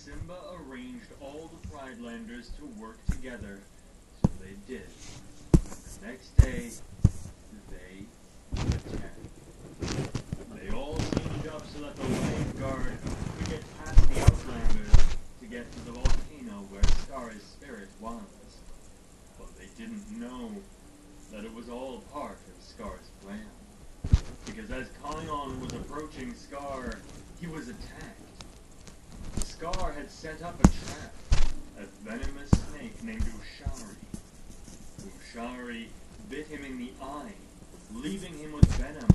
Simba arranged all the Pridelanders to work together, so they did. The next day, they attacked. They all teamed up so that the Lion Guard could get past the Outlanders to get to the volcano where Scar's spirit was. But they didn't know that it was all part of Scar's plan. Because as Kion was approaching Scar, he was attacked. Scar had set up a trap, a venomous snake named Ushari. Ushari bit him in the eye, leaving him with venom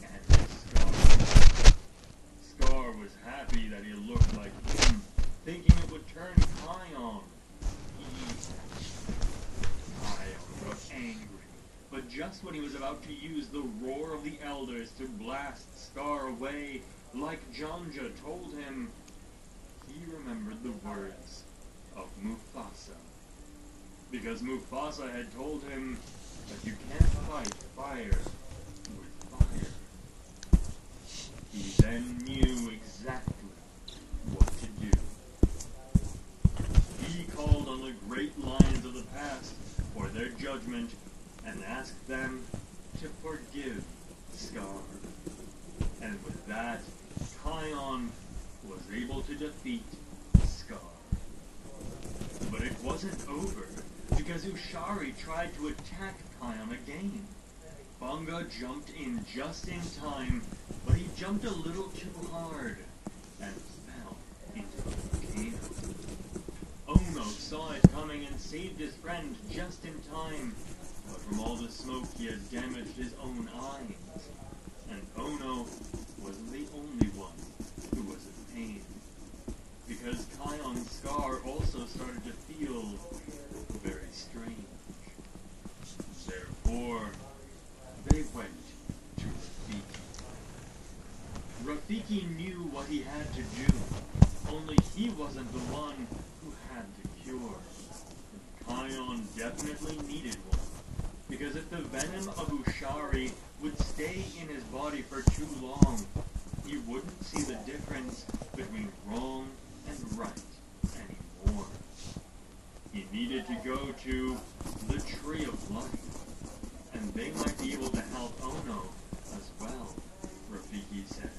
and his scar. Scar was happy that he looked like him, thinking it would turn Kion evil. Kion got angry, but just when he was about to use the roar of the elders to blast Scar away, like Janja told him, he remembered the words of Mufasa. Because Mufasa had told him that you can't fight fire with fire. He then knew exactly what to do. He called on the great lions of the past for their judgment and asked them to forgive Scar. And with that, Kion was able to defeat Scar. But it wasn't over, because Ushari tried to attack Kion again. Bunga jumped in just in time, but he jumped a little too hard and fell into the volcano. Ono saw it coming and saved his friend just in time, but from all the smoke he had damaged his own eyes. And Ono wasn't the only one who was in pain, because Kion's scar also started to feel very strange. Therefore, they went to Rafiki. Rafiki knew what he had to do, only he wasn't the one who had the cure. Kion definitely needed one, because if the venom of Ushari would stay in his body for too long, he wouldn't see the difference between wrong and right anymore. He needed to go to the Tree of Life, and they might be able to help Ono as well, Rafiki said.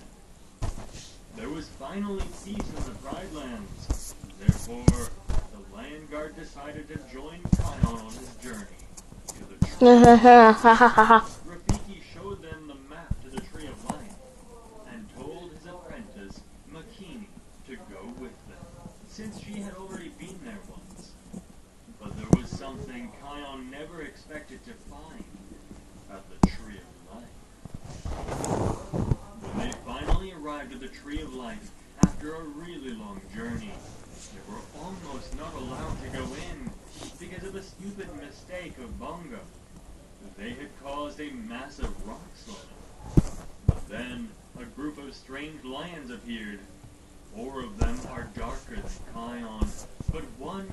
There was finally peace in the Pride Lands, therefore the Lion Guard decided to join Kion on his journey to the Tree of Life. Rafiki showed them the map to the Tree of Life, and told his apprentice, Makini, to go with them, since she had already been there once. But there was something Kion never expected to find at the Tree of Life. When they finally arrived at the Tree of Life, after a really long journey, they were almost not allowed to go in, because of a stupid mistake of Bunga. They had caused a massive rock slide. But then, a group of strange lions appeared. 4 of them are darker than Kion, but one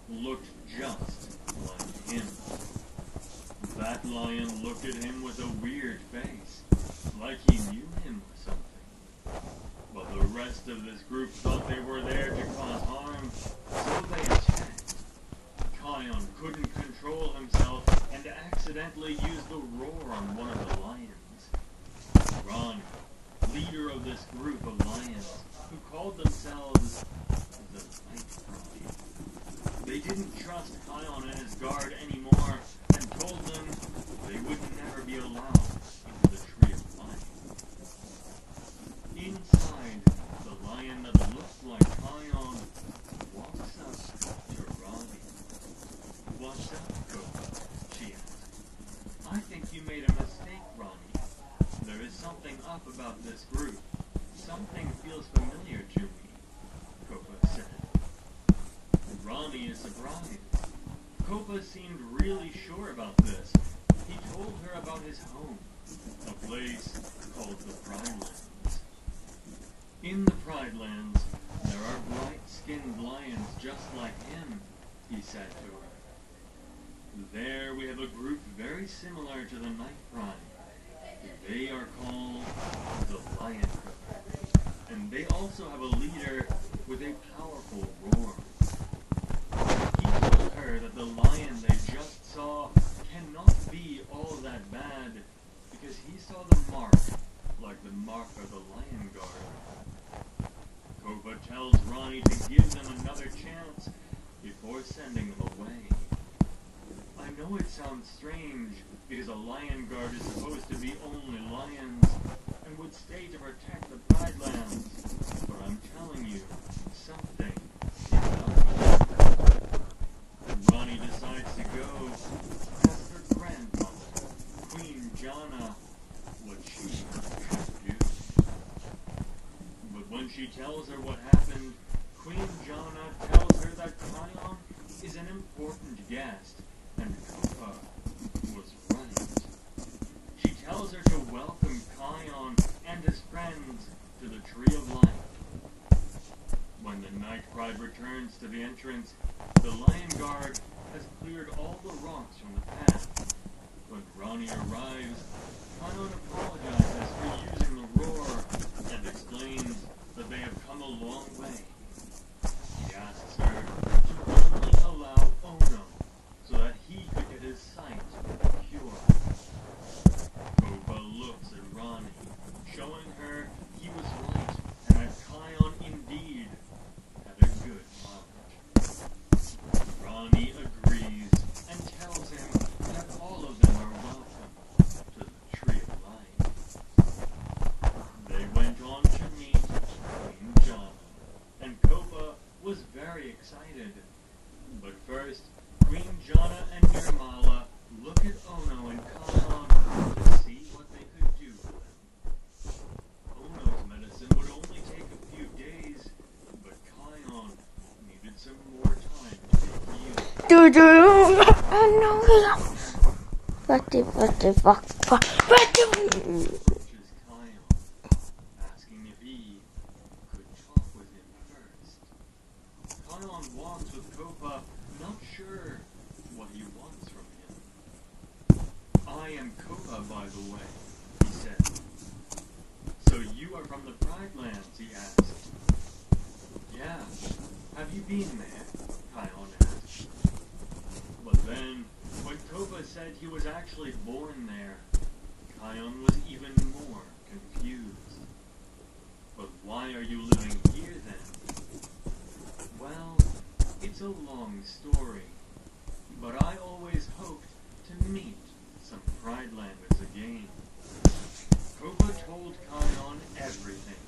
looked just like him. That lion looked at him with a weird face, like he knew him or something. But the rest of this group thought they were there to cause harm, so they attacked. Kion couldn't control himself and accidentally used the roar on one of the lions. Ron, leader of this group of lions, who called themselves the Night Pride. They didn't trust Kion and his guard anymore, and told them they would never be allowed into the Tree of Life. Inside, the lion that looked like Kion walks up to Robbie. "What's up, Coco?" she asked. "I think you made a mistake, Ronnie. There is something up about this group. Something feels familiar to me," Copa said. Ronnie is surprised. Copa seemed really sure about this. He told her about his home, a place called the Pride Lands. In the Pride Lands, there are bright-skinned lions just like him, he said to her. There we have a group very similar to the Night Pride. They are called the Lion Group. And they also have a leader with a powerful roar. He told her that the lion they just saw cannot be all that bad because he saw the mark like the mark of the lion guard. Koba tells Ronnie to give them another chance before sending them away. I know it sounds strange because a lion guard is supposed to be only lions and would stay to protect the Pride Lands, but I'm telling you, something is up with her. Ronnie decides to go ask her grandmother, Queen Jana, what she should do. But when she tells her what happened, Queen Jana tells her that Kion is an important guest, and Kopa was right. She tells her to welcome Kion and his friends to the Tree of Life. When the Night Pride returns to the entrance, the Lion Guard has cleared all the rocks from the path. When Ronnie arrives, Kion apologizes for using the roar and explains that they have come a long way. He asks her to only allow Ono so that he could get his sight cured. Koba looks at Ronnie, showing her he was right and that Kion indeed had a good mind. Ronnie agrees and tells him that all of them are welcome to the Tree of Life. They went on to meet Queen Jana, and Koba was very excited. But first, Queen Jana and Nirmala look at Ono and Kion to see what they could do for them. Ono's medicine would only take a few days, but Kion needed some more time to be healed. Approaches Kion, asking if he could talk with him first. Kion walks with Kopa, not sure what he wants from him. I am Kopa, by the way, he said. So you are from the Pride Lands, he asked. Yeah. Have you been there? Kion asked. But then, when Kopa said he was actually born there, Kion was even more confused. But why are you living here then? Well, it's a long story, but I always hoped to meet some Pridelanders again. Kopa told Kion everything,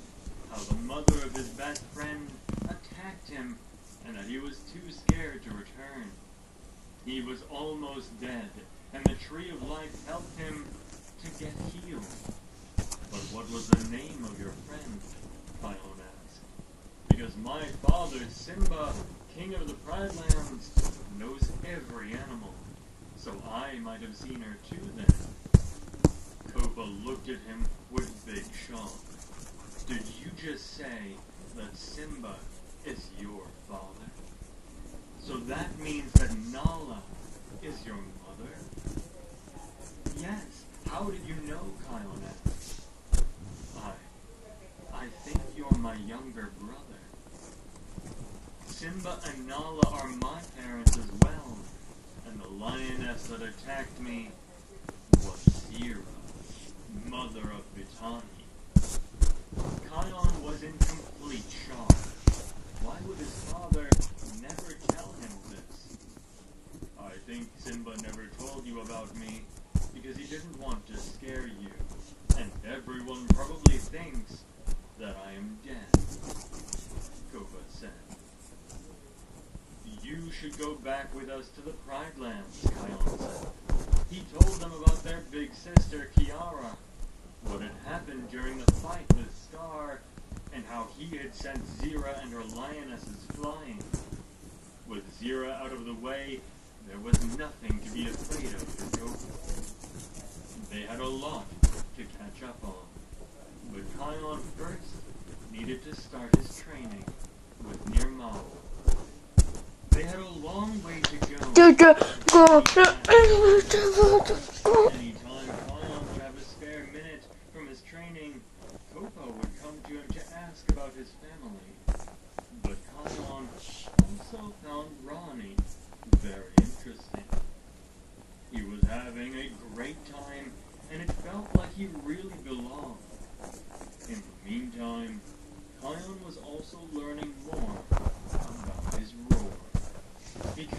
how the mother of his best friend attacked him and that he was too scared to return. He was almost dead, and the Tree of Life helped him to get healed. But what was the name of your friend? Kion asked. Because my father, Simba, king of the Pride Lands, knows every animal, so I might have seen her too then. Kopa looked at him with big shock. Did you just say that Simba is your father? So that means that Nala is your mother? Yes. How did you know, Kion asked. I think you're my younger brother. Simba and Nala are my parents as well, and the lioness that attacked me was Zira, mother of Vitani. Kion was in complete shock. Why would his father never tell him this? I think Simba never told you about me because he didn't want to scare you, and everyone probably thinks that I am dead, Kopa said. You should go back with us to the Pride Lands, Kion said. He told them about their big sister, Kiara, what had happened during the fight with Scar, and how he had sent Zira and her lionesses flying. With Zira out of the way, there was nothing to be afraid of for Kopa. They had a lot to catch up on, but Kion first needed to start his training with Nirmala. They had a long way to go. Anytime Kion would have a spare minute from his training, Kopa would come to him to ask about his family. But Kion also found Ronnie very interesting. He was having a great time, and it felt like he really belonged. In the meantime, Kion was also learning more about his roar. Because